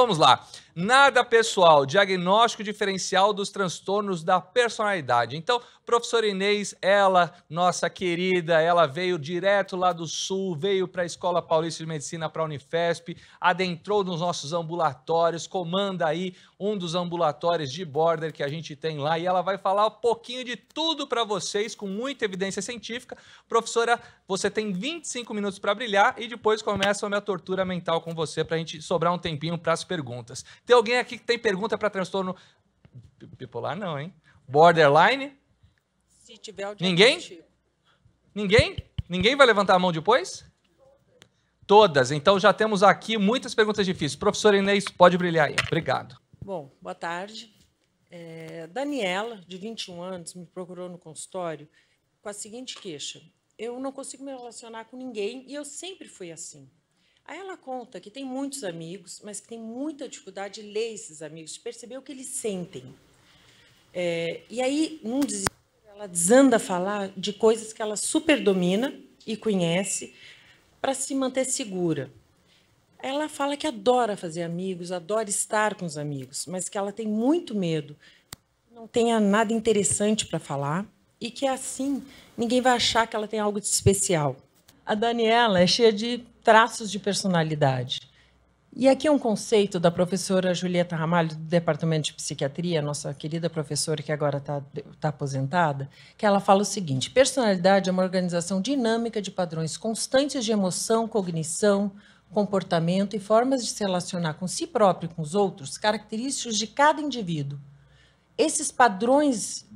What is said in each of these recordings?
vamos lá. Nada pessoal, diagnóstico diferencial dos transtornos da personalidade. Então, professora Inês, ela, nossa querida, ela veio direto lá do Sul, veio para a Escola Paulista de Medicina, para a Unifesp, adentrou nos nossos ambulatórios, comanda aí um dos ambulatórios de border que a gente tem lá, e ela vai falar um pouquinho de tudo para vocês, com muita evidência científica. Professora, você tem 25 minutos para brilhar e depois começa a minha tortura mental com você, para a gente sobrar um tempinho para as perguntas. Tem alguém aqui que tem pergunta para transtorno bipolar? Não, hein? Borderline? Se tiver o Ninguém? Ninguém? Ninguém vai levantar a mão depois? Todas. Então já temos aqui muitas perguntas difíceis. Professora Inês, pode brilhar aí. Obrigado. Bom, boa tarde. Daniela, de 21 anos, me procurou no consultório com a seguinte queixa. Eu não consigo me relacionar com ninguém e eu sempre fui assim. Aí ela conta que tem muitos amigos, mas que tem muita dificuldade de ler esses amigos, de perceber o que eles sentem. E aí, num desespero, ela desanda a falar de coisas que ela super domina e conhece para se manter segura. Ela fala que adora fazer amigos, adora estar com os amigos, mas que ela tem muito medo, não tenha nada interessante para falar e que, assim, ninguém vai achar que ela tem algo de especial. A Daniela é cheia de traços de personalidade. E aqui é um conceito da professora Julieta Ramalho, do Departamento de Psiquiatria, nossa querida professora que agora está aposentada, que ela fala o seguinte: personalidade é uma organização dinâmica de padrões constantes de emoção, cognição, comportamento e formas de se relacionar com si próprio e com os outros, característicos de cada indivíduo. Esses padrões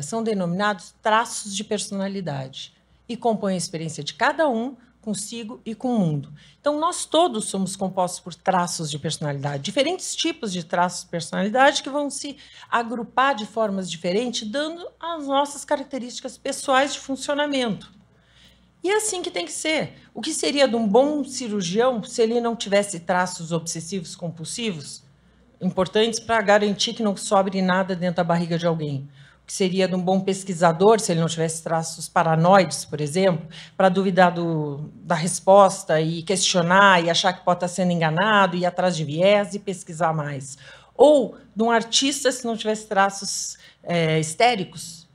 são denominados traços de personalidade e compõem a experiência de cada um consigo e com o mundo. Então, nós todos somos compostos por traços de personalidade, diferentes tipos de traços de personalidade que vão se agrupar de formas diferentes, dando as nossas características pessoais de funcionamento. E é assim que tem que ser. O que seria de um bom cirurgião se ele não tivesse traços obsessivos compulsivos, importantes para garantir que não sobre nada dentro da barriga de alguém? Que seria de um bom pesquisador, se ele não tivesse traços paranoides, por exemplo, para duvidar da resposta e questionar e achar que pode estar sendo enganado, ir atrás de viés e pesquisar mais. Ou de um artista, se não tivesse traços histéricos,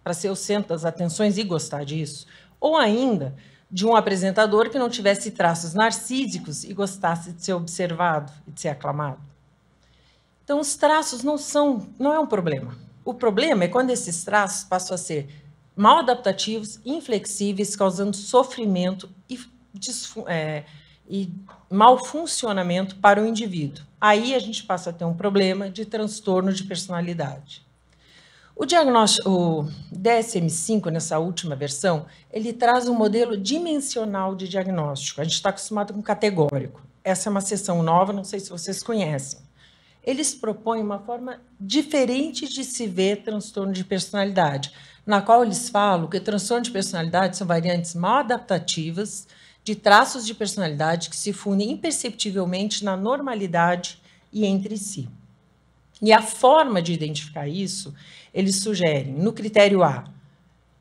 para ser o centro das atenções e gostar disso. Ou ainda, de um apresentador que não tivesse traços narcísicos e gostasse de ser observado e de ser aclamado. Então, os traços não é um problema. O problema é quando esses traços passam a ser mal adaptativos, inflexíveis, causando sofrimento e mau funcionamento para o indivíduo. Aí a gente passa a ter um problema de transtorno de personalidade. O DSM-5, nessa última versão, ele traz um modelo dimensional de diagnóstico. A gente está acostumado com categórico. Essa é uma seção nova, não sei se vocês conhecem. Eles propõem uma forma diferente de se ver transtorno de personalidade, na qual eles falam que transtorno de personalidade são variantes mal adaptativas de traços de personalidade que se fundem imperceptivelmente na normalidade e entre si. E a forma de identificar isso, eles sugerem, no critério A,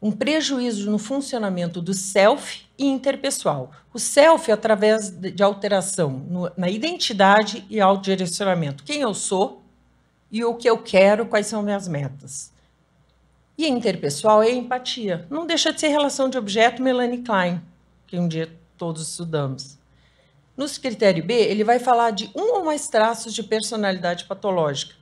um prejuízo no funcionamento do self e interpessoal. O self através de alteração na identidade e autodirecionamento. Quem eu sou e o que eu quero, quais são minhas metas. E a interpessoal é a empatia. Não deixa de ser relação de objeto Melanie Klein, que um dia todos estudamos. No critério B, ele vai falar de um ou mais traços de personalidade patológica.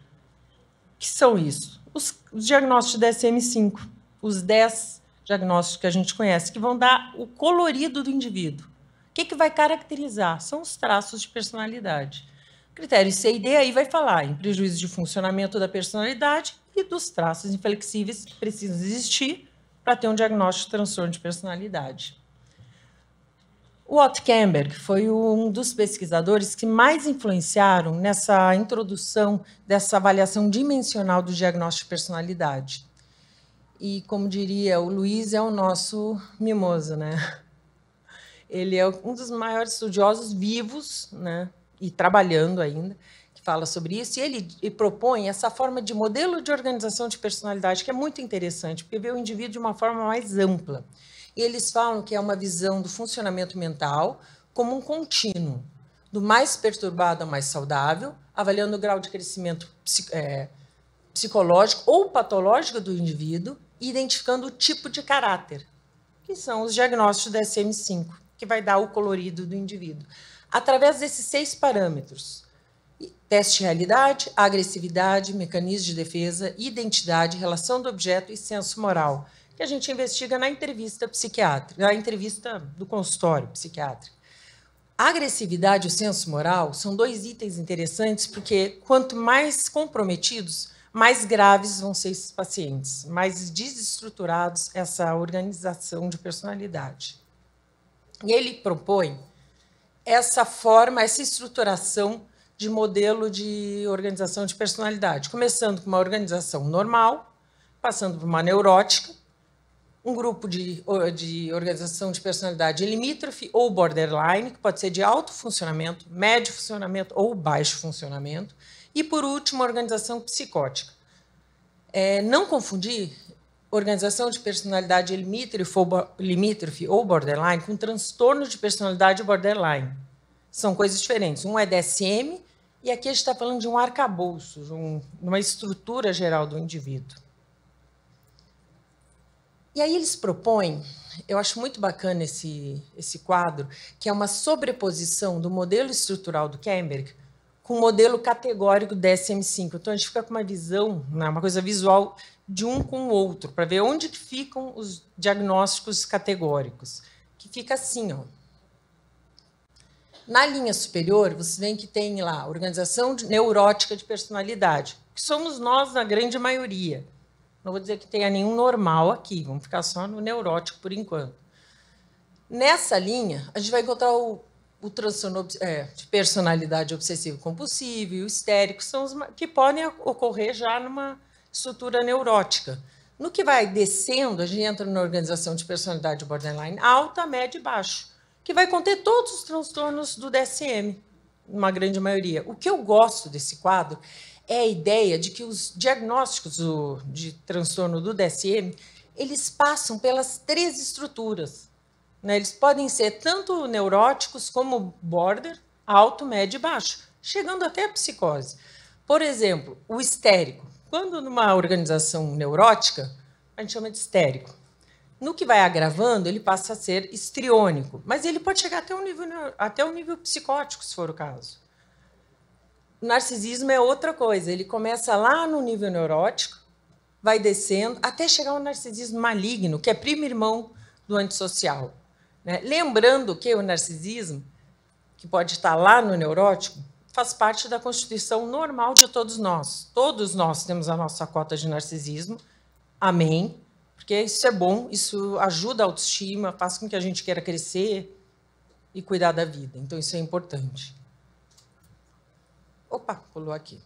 Que são isso? Os diagnósticos DSM-5. Os 10 diagnósticos que a gente conhece, que vão dar o colorido do indivíduo. O que vai caracterizar? São os traços de personalidade. Critério C e D aí vai falar em prejuízo de funcionamento da personalidade e dos traços inflexíveis que precisam existir para ter um diagnóstico de transtorno de personalidade. O Ott Kemberg foi um dos pesquisadores que mais influenciaram nessa introdução dessa avaliação dimensional do diagnóstico de personalidade. E, como diria o Luiz, é o nosso mimoso, né? Ele é um dos maiores estudiosos vivos, né? E trabalhando ainda, que fala sobre isso, e ele propõe essa forma de modelo de organização de personalidade, que é muito interessante, porque vê o indivíduo de uma forma mais ampla. E eles falam que é uma visão do funcionamento mental como um contínuo. do mais perturbado ao mais saudável, avaliando o grau de crescimento psicológico ou patológico do indivíduo e identificando o tipo de caráter, que são os diagnósticos da DSM-5, que vai dar o colorido do indivíduo. Através desses 6 parâmetros: teste de realidade, agressividade, mecanismo de defesa, identidade, relação do objeto e senso moral, que a gente investiga na entrevista psiquiátrica, na entrevista do consultório psiquiátrico. A agressividade e o senso moral são 2 itens interessantes, porque quanto mais comprometidos, mais graves vão ser esses pacientes, mais desestruturados essa organização de personalidade. E ele propõe essa forma, essa estruturação de modelo de organização de personalidade, começando com uma organização normal, passando por uma neurótica, um grupo de organização de personalidade limítrofe ou borderline, que pode ser de alto funcionamento, médio funcionamento ou baixo funcionamento, e, por último, a organização psicótica. Não confundir organização de personalidade limítrofe ou borderline com transtorno de personalidade borderline. São coisas diferentes. Um é DSM e aqui a gente está falando de um arcabouço, de uma estrutura geral do indivíduo. E aí eles propõem, eu acho muito bacana esse quadro, que é uma sobreposição do modelo estrutural do Kemberg com o modelo categórico do DSM-5. Então, a gente fica com uma visão, uma coisa visual de um com o outro, para ver onde que ficam os diagnósticos categóricos, que fica assim, ó. Na linha superior, você vê que tem lá a organização neurótica de personalidade, que somos nós, na grande maioria. Não vou dizer que tenha nenhum normal aqui, vamos ficar só no neurótico por enquanto. Nessa linha, a gente vai encontrar o transtorno de personalidade obsessivo-compulsivo e o histérico, são os que podem ocorrer já numa estrutura neurótica. No que vai descendo, a gente entra na organização de personalidade borderline alta, média e baixo, que vai conter todos os transtornos do DSM, uma grande maioria. O que eu gosto desse quadro é a ideia de que os diagnósticos de transtorno do DSM, eles passam pelas 3 estruturas. Eles podem ser tanto neuróticos como border, alto, médio e baixo, chegando até a psicose. Por exemplo, o histérico. Quando numa organização neurótica, a gente chama de histérico. No que vai agravando, ele passa a ser histriônico, mas ele pode chegar até o nível psicótico, se for o caso. O narcisismo é outra coisa, ele começa lá no nível neurótico, vai descendo, até chegar ao narcisismo maligno, que é primo irmão do antissocial. Lembrando que o narcisismo, que pode estar lá no neurótico, faz parte da constituição normal de todos nós. Todos nós temos a nossa cota de narcisismo, amém, porque isso é bom, isso ajuda a autoestima, faz com que a gente queira crescer e cuidar da vida. Então, isso é importante. Opa, pulou aqui.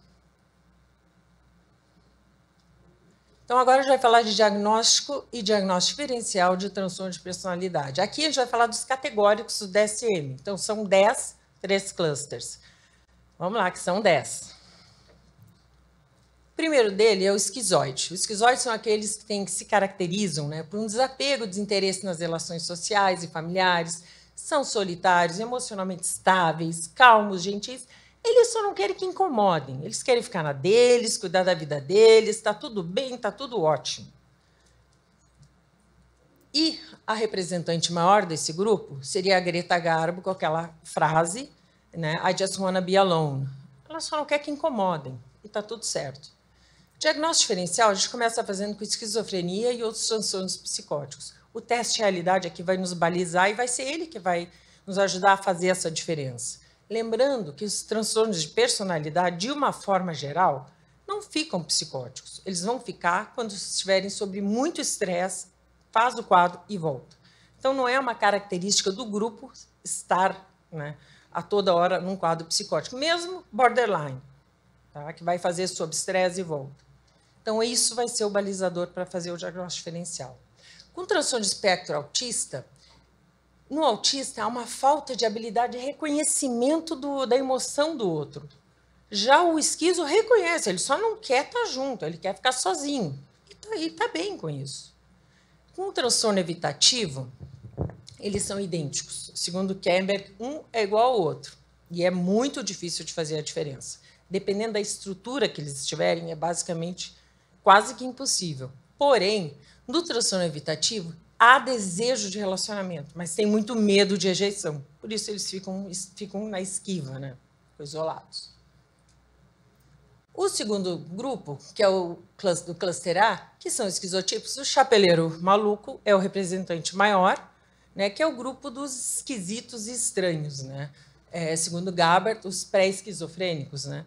Então, agora a gente vai falar de diagnóstico e diagnóstico diferencial de transtorno de personalidade. Aqui a gente vai falar dos categóricos do DSM. Então, são 3 clusters. Vamos lá, que são 10. O primeiro dele é o esquizoide. Os esquizoides são aqueles que se caracterizam por um desapego, desinteresse nas relações sociais e familiares, são solitários, emocionalmente estáveis, calmos, gentis. Eles só não querem que incomodem. Eles querem ficar na deles, cuidar da vida deles, está tudo bem, está tudo ótimo. E a representante maior desse grupo seria a Greta Garbo, com aquela frase, I just wanna be alone. Ela só não quer que incomodem, e está tudo certo. Diagnóstico diferencial a gente começa fazendo com esquizofrenia e outros transtornos psicóticos. O teste de realidade aqui vai nos balizar e vai ser ele que vai nos ajudar a fazer essa diferença. Lembrando que os transtornos de personalidade, de uma forma geral, não ficam psicóticos. Eles vão ficar quando estiverem sob muito estresse, faz o quadro e volta. Então, não é uma característica do grupo estar a toda hora num quadro psicótico, mesmo borderline, que vai fazer sob estresse e volta. Então, isso vai ser o balizador para fazer o diagnóstico diferencial. Com transtorno de espectro autista, no autista há uma falta de habilidade de reconhecimento da emoção do outro. Já o esquizo reconhece, ele só não quer estar junto, ele quer ficar sozinho. E está bem com isso. Com o transtorno evitativo, eles são idênticos. Segundo Kemberg, um é igual ao outro. E é muito difícil de fazer a diferença. Dependendo da estrutura que eles estiverem, é basicamente quase que impossível. Porém, no transtorno evitativo, há desejo de relacionamento, mas tem muito medo de rejeição. Por isso, eles ficam na esquiva, né? Isolados. O segundo grupo, que é o do cluster A, que são esquizotipos, o chapeleiro maluco é o representante maior, né, que é o grupo dos esquisitos e estranhos, né? Segundo Gabbard, os pré-esquizofrênicos, né?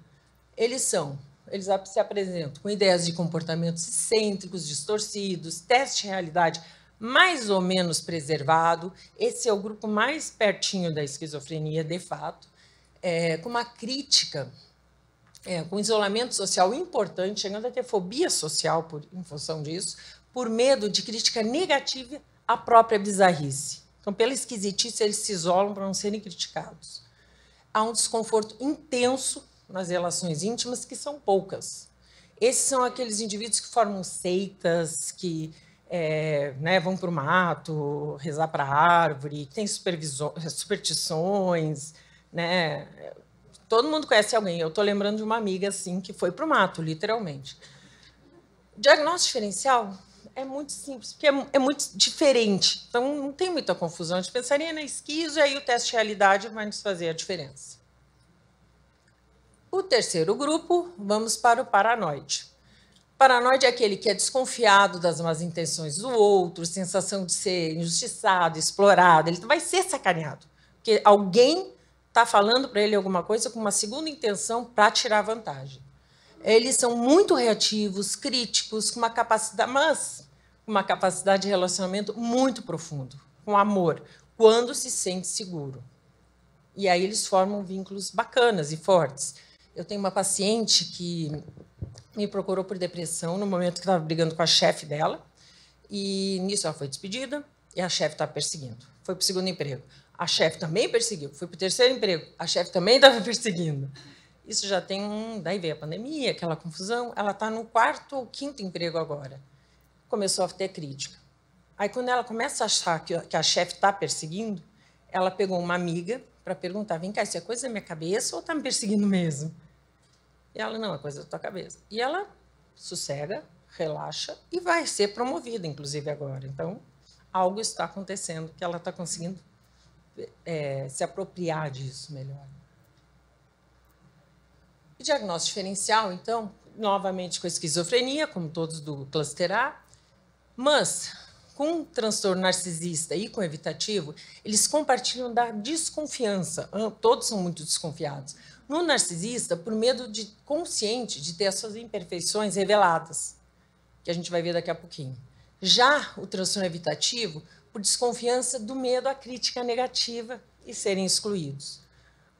Eles se apresentam com ideias de comportamentos excêntricos, distorcidos, teste de realidade mais ou menos preservado. Esse é o grupo mais pertinho da esquizofrenia, de fato, com uma crítica, com isolamento social importante, chegando a ter fobia social em função disso, por medo de crítica negativa à própria bizarrice. Então, pela esquisitice, eles se isolam para não serem criticados. Há um desconforto intenso nas relações íntimas, que são poucas. Esses são aqueles indivíduos que formam seitas, que vão para o mato, rezar para a árvore, que têm superstições, né? Todo mundo conhece alguém. Eu estou lembrando de uma amiga assim que foi para o mato, literalmente. O diagnóstico diferencial é muito simples, porque é muito diferente. Então, não tem muita confusão. A gente pensaria na esquizo e aí o teste de realidade vai nos fazer a diferença. O terceiro grupo, vamos para o paranoide. O paranoide é aquele que é desconfiado das más intenções do outro, sensação de ser injustiçado, explorado. Ele vai ser sacaneado, porque alguém está falando para ele alguma coisa com uma segunda intenção para tirar vantagem. Eles são muito reativos, críticos, com uma capacidade de relacionamento muito profundo, com amor, quando se sente seguro. E aí eles formam vínculos bacanas e fortes. Eu tenho uma paciente que me procurou por depressão no momento que estava brigando com a chefe dela, e nisso ela foi despedida e a chefe estava perseguindo. Foi para o segundo emprego. A chefe também perseguiu. Foi para o terceiro emprego. A chefe também estava perseguindo. Isso já tem daí veio a pandemia, aquela confusão. Ela está no quarto ou quinto emprego agora. Começou a ter crítica. Aí, quando ela começa a achar que a chefe está perseguindo, ela pegou uma amiga para perguntar: vem cá, isso é coisa da minha cabeça ou está me perseguindo mesmo? E ela: não, é coisa da tua cabeça. E ela sossega, relaxa e vai ser promovida, inclusive, agora. Então, algo está acontecendo que ela está conseguindo se apropriar disso melhor. O diagnóstico diferencial, então, novamente com a esquizofrenia, como todos do cluster A, mas com transtorno narcisista e com evitativo, eles compartilham da desconfiança. Todos são muito desconfiados. No narcisista, por medo consciente de ter as suas imperfeições reveladas, que a gente vai ver daqui a pouquinho. Já o transtorno evitativo, por desconfiança do medo à crítica negativa e serem excluídos.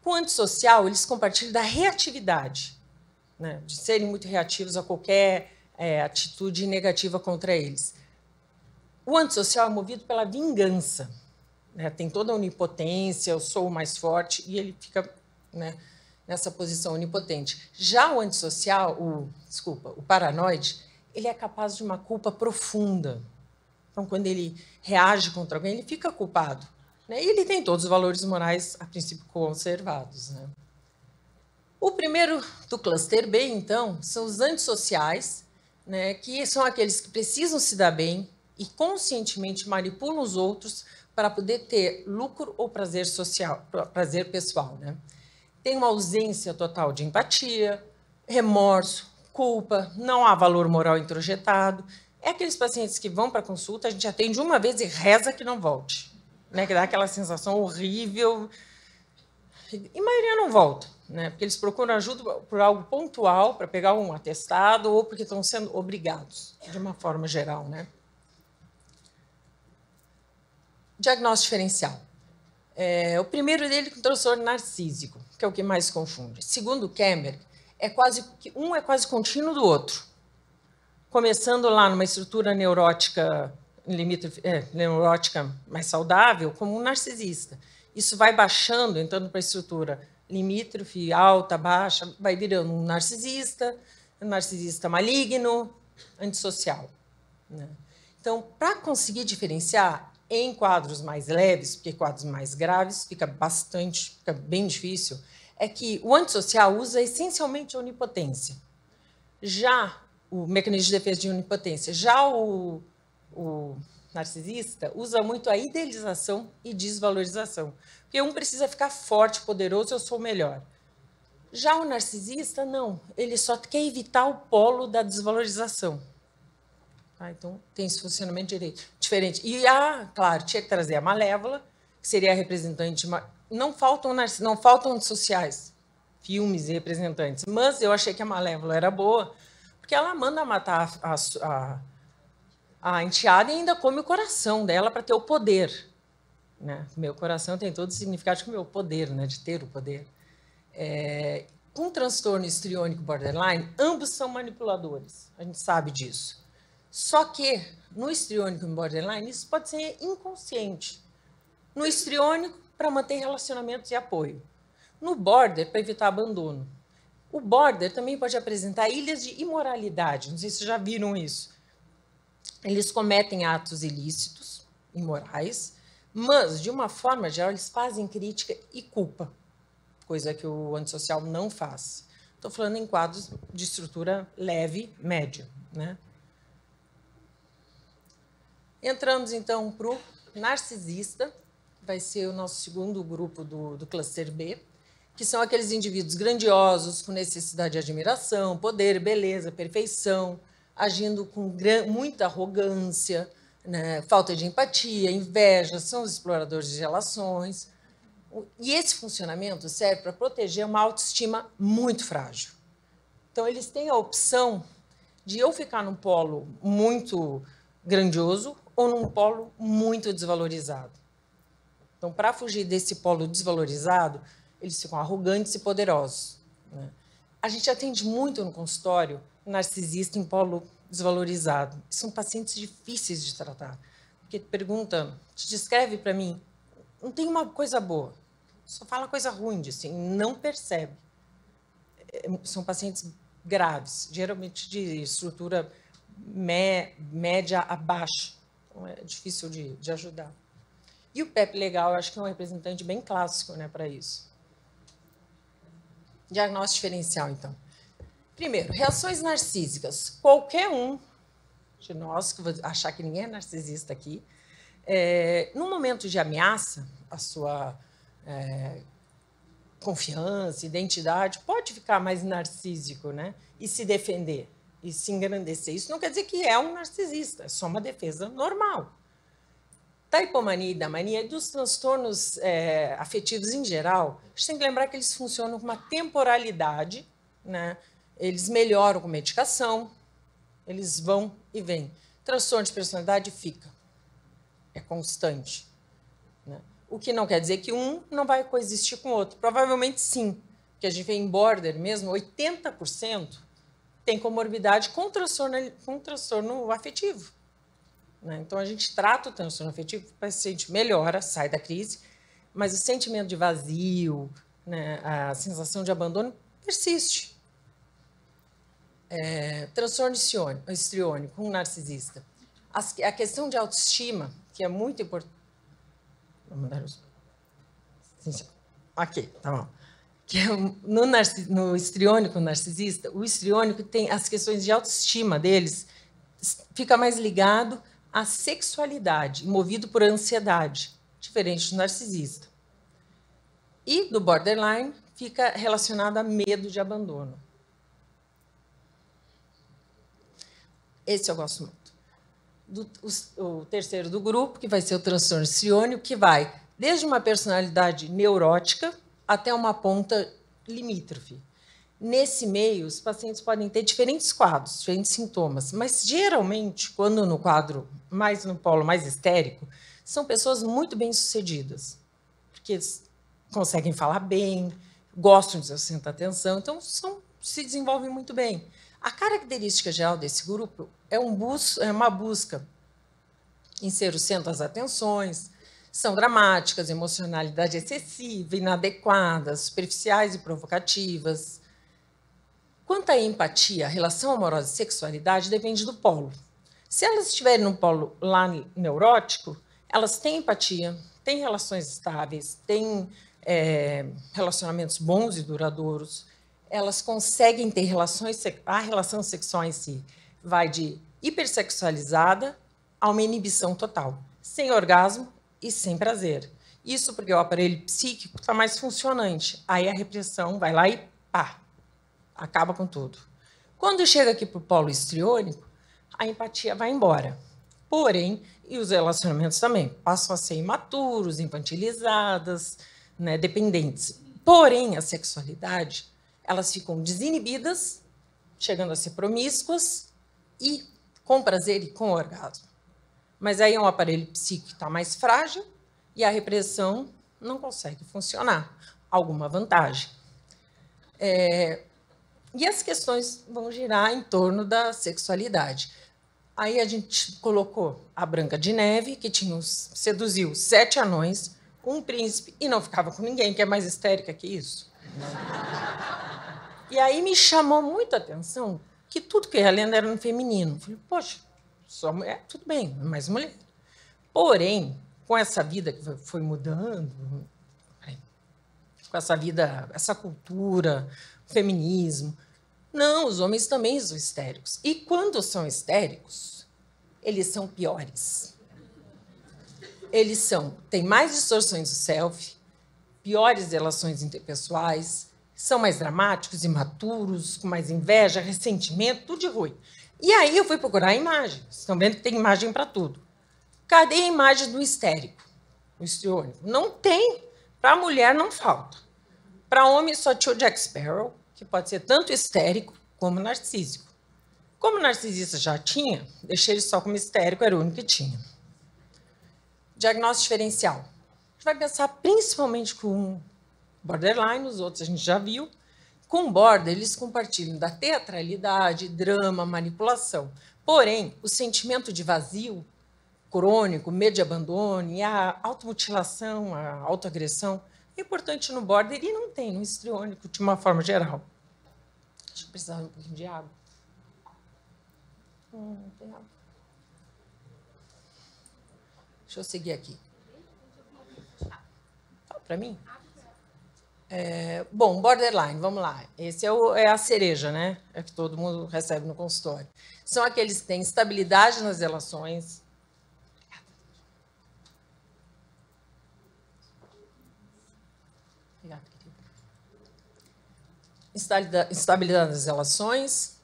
Com o antissocial, eles compartilham da reatividade, né, de serem muito reativos a qualquer atitude negativa contra eles. O antissocial é movido pela vingança, né, tem toda a onipotência, eu sou o mais forte, e ele fica, né, nessa posição onipotente. Já o antissocial, o paranoide, ele é capaz de uma culpa profunda. Então, quando ele reage contra alguém, ele fica culpado, né? E ele tem todos os valores morais, a princípio, conservados, né? O primeiro do cluster B, então, são os antissociais, né, que são aqueles que precisam se dar bem e conscientemente manipulam os outros para poder ter lucro ou prazer social, prazer pessoal, né? Tem uma ausência total de empatia, remorso, culpa, não há valor moral introjetado. É aqueles pacientes que vão para a consulta, a gente atende uma vez e reza que não volte, né? Que dá aquela sensação horrível. E a maioria não volta, né? Porque eles procuram ajuda por algo pontual, para pegar um atestado, ou porque estão sendo obrigados, de uma forma geral, né? Diagnóstico diferencial. O primeiro dele é o transtorno narcísico, que é o que mais confunde. Segundo Kemmer, um é quase contínuo do outro. Começando lá numa estrutura neurótica, neurótica mais saudável, como um narcisista. Isso vai baixando, entrando para a estrutura limítrofe, alta, baixa, vai virando um narcisista maligno, antissocial, né? Então, para conseguir diferenciar, Em quadros mais leves, porque quadros mais graves fica bem difícil, é que o antissocial usa essencialmente a onipotência. Já o mecanismo de defesa de onipotência, já o narcisista usa muito a idealização e desvalorização. Porque um precisa ficar forte, poderoso, eu sou o melhor. Já o narcisista, não. Ele só quer evitar o polo da desvalorização. Então, tem esse funcionamento diferente. E, claro, tinha que trazer a Malévola, que seria a representante... Não faltam antissociais, filmes e representantes, mas eu achei que a Malévola era boa, porque ela manda matar a enteada e ainda come o coração dela para ter o poder. Né? Meu coração tem todo o significado de meu poder, né? De ter o poder. Com transtorno histriônico borderline, ambos são manipuladores, a gente sabe disso. Só que, no histriônico e borderline, isso pode ser inconsciente. No histriônico, para manter relacionamentos e apoio. No border, para evitar abandono. O border também pode apresentar ilhas de imoralidade, não sei se vocês já viram isso. Eles cometem atos ilícitos, imorais, mas, de uma forma geral, eles fazem crítica e culpa, coisa que o antissocial não faz. Estou falando em quadros de estrutura leve, média, né? Entramos, então, para o narcisista, que vai ser o nosso segundo grupo do cluster B, que são aqueles indivíduos grandiosos, com necessidade de admiração, poder, beleza, perfeição, agindo com muita arrogância, né, falta de empatia, inveja, são os exploradores de relações. E esse funcionamento serve para proteger uma autoestima muito frágil. Então, eles têm a opção de eu ficar num polo muito grandioso ou num polo muito desvalorizado. Então, para fugir desse polo desvalorizado, eles ficam arrogantes e poderosos. Né? A gente atende muito no consultório narcisista em polo desvalorizado. São pacientes difíceis de tratar, porque pergunta, te descreve para mim, não tem uma coisa boa, só fala coisa ruim, assim, não percebe. São pacientes graves, geralmente de estrutura média abaixo, então é difícil de ajudar. E o PEP legal, eu acho que é um representante bem clássico, né, para isso. Diagnóstico diferencial, então. Primeiro, reações narcísicas. Qualquer um de nós, que vou achar que ninguém é narcisista aqui, no momento de ameaça, a sua confiança, identidade, pode ficar mais narcísico, né? E se defender, e se engrandecer. Isso não quer dizer que é um narcisista, é só uma defesa normal. Da hipomania e da mania e dos transtornos afetivos em geral, a gente tem que lembrar que eles funcionam com uma temporalidade, né? Eles melhoram com medicação, eles vão e vêm. Transtorno de personalidade fica, é constante. Né? O que não quer dizer que um não vai coexistir com o outro. Provavelmente sim, porque a gente vê em border mesmo, 80% tem comorbidade com transtorno afetivo. Né? Então, a gente trata o transtorno afetivo, o paciente melhora, sai da crise, mas o sentimento de vazio, né, a sensação de abandono persiste. Transtorno histriônico, um narcisista. A questão de autoestima, que é muito importante. Vamos dar os... Aqui, tá bom. Que no histriônico narcisista, o histriônico tem as questões de autoestima deles, fica mais ligado à sexualidade, movido por ansiedade, diferente do narcisista. E do borderline, fica relacionado a medo de abandono. Esse eu gosto muito. O terceiro do grupo, que vai ser o transtorno histriônico, que vai desde uma personalidade neurótica até uma ponta limítrofe. Nesse meio, os pacientes podem ter diferentes quadros, diferentes sintomas, mas, geralmente, quando no quadro, no polo mais histérico, são pessoas muito bem-sucedidas, porque conseguem falar bem, gostam de sustentar atenção, então se desenvolvem muito bem. A característica geral desse grupo é uma busca em ser o centro das atenções, são dramáticas, emocionalidade excessiva, inadequadas, superficiais e provocativas. Quanto à empatia, relação amorosa e sexualidade depende do polo. Se elas estiverem no polo lá neurótico, Elas têm empatia, têm relações estáveis, têm relacionamentos bons e duradouros, elas conseguem ter relações, a relação sexual em si vai de hipersexualizada a uma inibição total, sem orgasmo e sem prazer. Isso porque o aparelho psíquico está mais funcionante. Aí a repressão vai lá e pá, acaba com tudo. Quando chega aqui para o polo histriônico, a empatia vai embora. Porém, e os relacionamentos também passam a ser imaturos, infantilizadas, né, dependentes. Porém, a sexualidade, elas ficam desinibidas, chegando a ser promíscuas e com prazer e com orgasmo. Mas aí é um aparelho psíquico que está mais frágil e a repressão não consegue funcionar. Alguma vantagem. E as questões vão girar em torno da sexualidade. Aí a gente colocou a Branca de Neve, que seduziu 7 anões, um príncipe, e não ficava com ninguém, que é mais histérica que isso. E aí me chamou muita atenção que tudo que eu ia lendo era no feminino. Falei, poxa, só mulher, tudo bem, mais mulher. Porém, com essa vida que foi mudando, com essa vida, essa cultura, o feminismo, não, os homens também são histéricos. E quando são histéricos, eles são piores. Eles têm mais distorções do self, piores relações interpessoais, são mais dramáticos, imaturos, com mais inveja, ressentimento, tudo de ruim. E aí eu fui procurar a imagem. Vocês estão vendo que tem imagem para tudo. Cadê a imagem do histérico, o histriônico? Não tem. Para mulher não falta. Para homem só tinha o Jack Sparrow, que pode ser tanto histérico como narcísico. Como narcisista já tinha, deixei ele só como histérico, era o único que tinha. Diagnóstico diferencial. A gente vai pensar principalmente com borderline, os outros a gente já viu. Com border, eles compartilham da teatralidade, drama, manipulação. Porém, o sentimento de vazio crônico, medo de abandono e a automutilação, a autoagressão, é importante no border e não tem no histriônico de uma forma geral. Acho que precisava de um pouquinho de água. Não tem água. Deixa eu seguir aqui. Fala para mim. Bom, borderline, vamos lá. Esse é a cereja, né? É que todo mundo recebe no consultório. São aqueles que têm estabilidade nas relações. Estabilidade nas relações,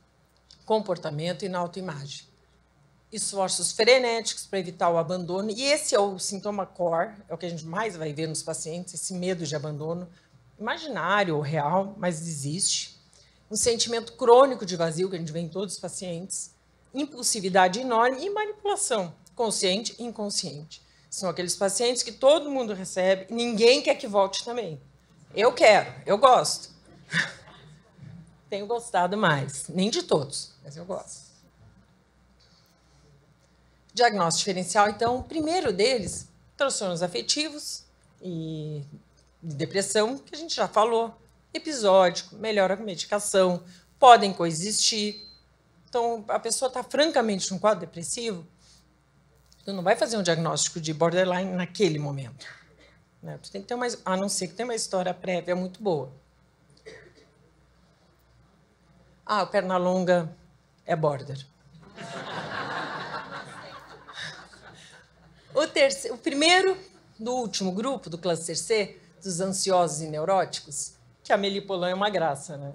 comportamento e na autoimagem. Esforços frenéticos para evitar o abandono. E esse é o sintoma core, é o que a gente mais vai ver nos pacientes, esse medo de abandono, imaginário ou real, mas existe. Um sentimento crônico de vazio, que a gente vê em todos os pacientes. Impulsividade enorme e manipulação, consciente e inconsciente. São aqueles pacientes que todo mundo recebe, ninguém quer que volte também. Eu quero, eu gosto. Tenho gostado mais. Nem de todos, mas eu gosto. Diagnóstico diferencial, então, o primeiro deles, transtornos afetivos e depressão, que a gente já falou, episódico, melhora com medicação, podem coexistir. Então, a pessoa está francamente num quadro depressivo, tu não vai fazer um diagnóstico de borderline naquele momento. Né? Tu tem que ter a não ser que tenha uma história prévia muito boa. O Pernalonga é border. O primeiro do último grupo, do cluster C, dos ansiosos e neuróticos, que a Melipolan é uma graça, né?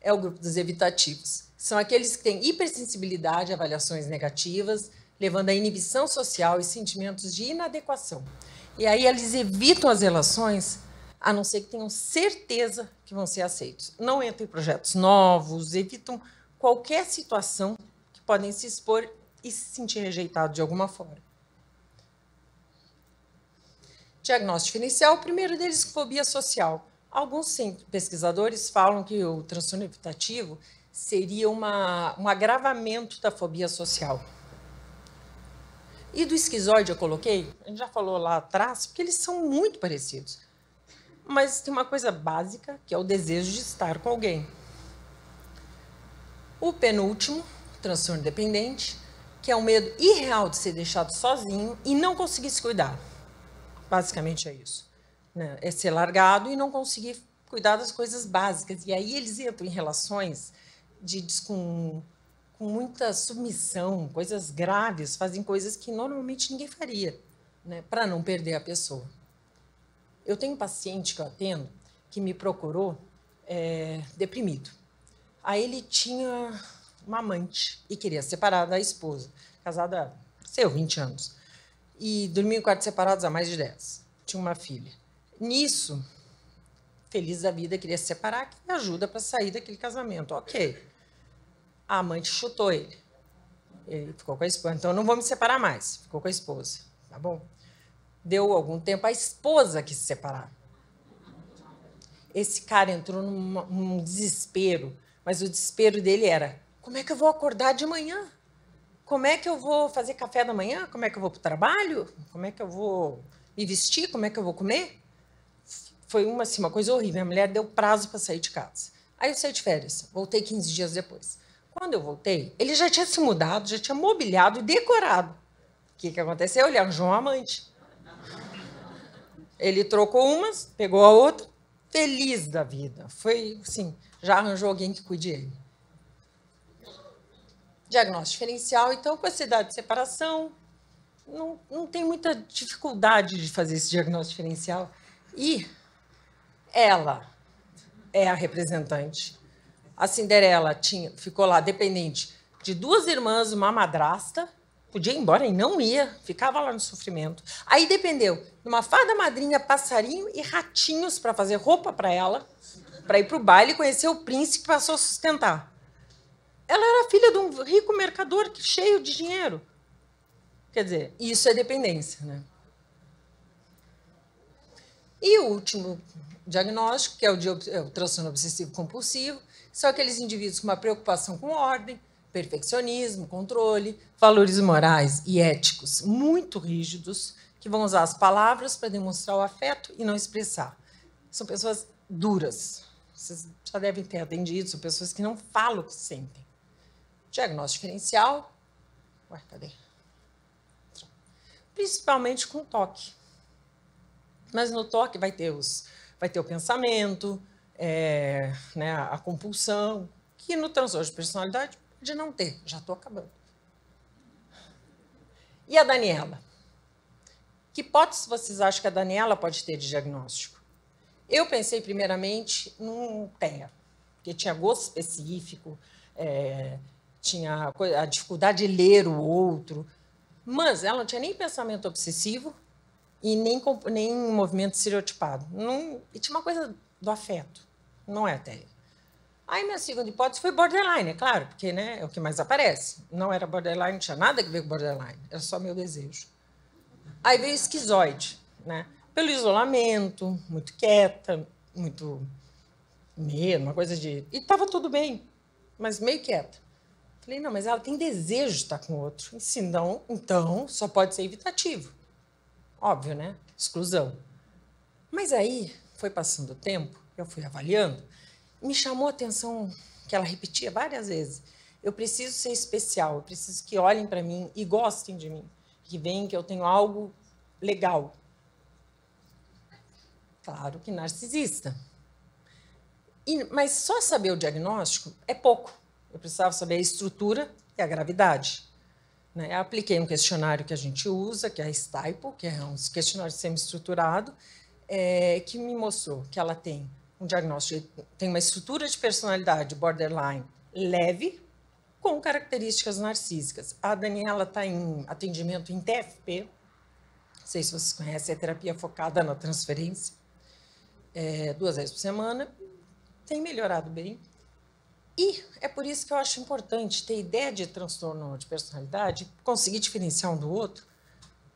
É o grupo dos evitativos. São aqueles que têm hipersensibilidade a avaliações negativas, levando à inibição social e sentimentos de inadequação. E aí eles evitam as relações, a não ser que tenham certeza que vão ser aceitos. Não entram em projetos novos, evitam qualquer situação que podem se expor e se sentir rejeitado de alguma forma. Diagnóstico diferencial, o primeiro deles, fobia social. Alguns pesquisadores falam que o transtorno evitativo seria um agravamento da fobia social. E do esquizoide eu coloquei, a gente já falou lá atrás, porque eles são muito parecidos. Mas tem uma coisa básica, que é o desejo de estar com alguém. O penúltimo, transtorno dependente, que é o medo irreal de ser deixado sozinho e não conseguir se cuidar. Basicamente é isso, né? É ser largado e não conseguir cuidar das coisas básicas. E aí eles entram em relações com muita submissão, coisas graves, fazem coisas que normalmente ninguém faria, né? Para não perder a pessoa. Eu tenho um paciente que eu atendo que me procurou deprimido. Aí ele tinha uma amante e queria separar da esposa, casada há 20 anos. E dormia em quartos separados há mais de 10. Tinha uma filha. Nisso, feliz da vida, queria se separar, que ajuda para sair daquele casamento. Ok. A amante chutou ele. Ele ficou com a esposa. Então, não vou me separar mais. Ficou com a esposa. Tá bom? Deu algum tempo, a esposa quis se separar. Esse cara entrou num desespero, mas o desespero dele era: como é que eu vou acordar de manhã? Como é que eu vou fazer café da manhã? Como é que eu vou para o trabalho? Como é que eu vou me vestir? Como é que eu vou comer? Foi uma coisa horrível. A mulher deu prazo para sair de casa. Aí eu saí de férias. Voltei 15 dias depois. Quando eu voltei, ele já tinha se mudado, já tinha mobiliado e decorado. O que aconteceu? Ele arranjou um amante. Ele trocou umas, pegou a outra, feliz da vida. Foi assim, já arranjou alguém que cuide dele. Diagnóstico diferencial, então, com essa idade de separação, não tem muita dificuldade de fazer esse diagnóstico diferencial. E ela é a representante. A Cinderela ficou lá dependente de 2 irmãs, uma madrasta, podia ir embora e não ia, ficava lá no sofrimento. Aí dependeu de uma fada madrinha, passarinho e ratinhos para fazer roupa para ela, para ir para o baile e conhecer o príncipe que passou a sustentar. Ela era filha de um rico mercador cheio de dinheiro. Quer dizer, isso é dependência, né? E o último diagnóstico, que é o transtorno obsessivo-compulsivo, são aqueles indivíduos com uma preocupação com ordem, perfeccionismo, controle, valores morais e éticos muito rígidos, que vão usar as palavras para demonstrar o afeto e não expressar. São pessoas duras. Vocês já devem ter atendido, são pessoas que não falam o que sentem. Diagnóstico diferencial. Ué, cadê? Principalmente com toque. Mas no toque vai ter o pensamento, né, a compulsão, que no transtorno de personalidade pode não ter. Já estou acabando. E a Daniela? Que hipótese vocês acham que a Daniela pode ter de diagnóstico? Eu pensei primeiramente num TEA, porque tinha gosto específico, tinha a dificuldade de ler o outro, mas ela não tinha nem pensamento obsessivo e nem movimento estereotipado. E tinha uma coisa do afeto, não é TEA. Aí minha segunda hipótese foi borderline, é claro, porque, né, é o que mais aparece. Não era borderline, não tinha nada a ver com borderline, era só meu desejo. Aí veio esquizoide, né? Pelo isolamento, muito quieta, muito medo, uma coisa de... E estava tudo bem, mas meio quieta. Falei, não, mas ela tem desejo de estar com o outro. E se não, então só pode ser evitativo. Óbvio, né? Exclusão. Mas aí, foi passando o tempo, eu fui avaliando, me chamou a atenção que ela repetia várias vezes. Eu preciso ser especial, eu preciso que olhem para mim e gostem de mim, que veem que eu tenho algo legal. Claro que narcisista. Mas só saber o diagnóstico é pouco. Eu precisava saber a estrutura e a gravidade. Eu apliquei um questionário que a gente usa, que é a STIPO, que é um questionário semi-estruturado, que me mostrou que ela tem um diagnóstico, tem uma estrutura de personalidade borderline leve, com características narcísicas. A Daniela está em atendimento em TFP, não sei se vocês conhecem, é terapia focada na transferência, 2 vezes por semana, tem melhorado bem. E é por isso que eu acho importante ter ideia de transtorno de personalidade, conseguir diferenciar um do outro,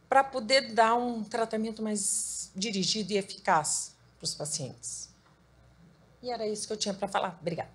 para poder dar um tratamento mais dirigido e eficaz para os pacientes. E era isso que eu tinha para falar. Obrigada.